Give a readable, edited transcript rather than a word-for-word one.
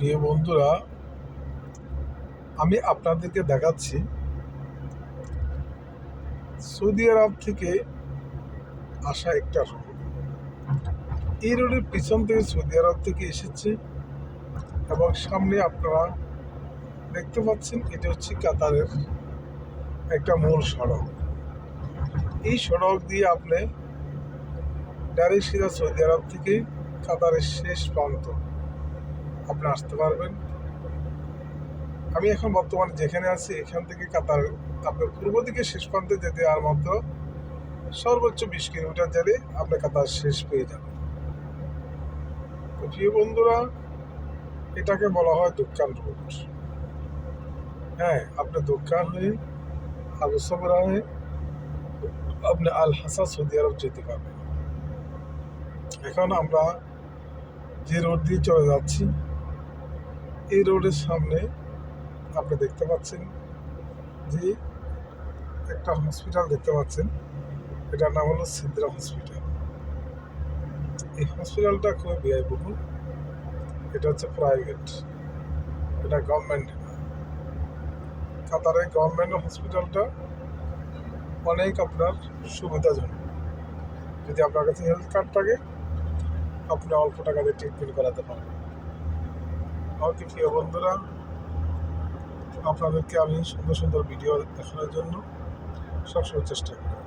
প্রিয় বন্ধুরা, আমি আপনাদেরকে দেখাচ্ছি সৌদি আরব থেকে আসা একটা রোড। এই রোডের পিছন থেকে সৌদি আরব থেকে এসেছে এবং সামনে আপনারা দেখতে পাচ্ছেন এটা হচ্ছে কাতারের একটা মূল সড়ক। এই সড়ক দিয়ে আপনি ডাইরেক্ট সিধা সৌদি আরব থেকে কাতারের শেষ প্রান্ত আপনি আসতে পারবেন। আমি এখন বর্তমানে যেখানে আছি এখান থেকে কাতার আপনার পূর্ব দিকে শেষ প্রান্তে যেতে আর মাত্র সর্বোচ্চ 20 কিলোমিটার গেলে আপনি কাতার শেষ পেয়ে যাবেন। তো প্রিয় বন্ধুরা, এটাকে বলা হয় দোকান রোড। হ্যাঁ, আপনি দোকান হয়ে আবু সবরা হয়ে আপনি আল হাসা সৌদি আরব যেতে পারবেন। এখন আমরা যে রোড দিয়ে চলে যাচ্ছি এই রোডের সামনে আপনি দেখতে পাচ্ছেন যে একটা হসপিটাল দেখতে পাচ্ছেন, এটার নাম হলো সিদ্রা হসপিটাল। এই হসপিটালটা খুবই ব্যয়বহুল, এটা হচ্ছে প্রাইভেট, এটা গভর্নমেন্ট না। কাতারের গভর্নমেন্ট হসপিটালটা অনেক আপনার সুবিধাজনক। যদি আপনার কাছে হেলথ কার্ড থাকে আপনি অল্প টাকাতে ট্রিটমেন্ট করাতে পারবেন। ওকে প্রিয় বন্ধুরা, আপনাদেরকে আমি সুন্দর সুন্দর ভিডিও দেখানোর জন্য সবসময় চেষ্টা করি।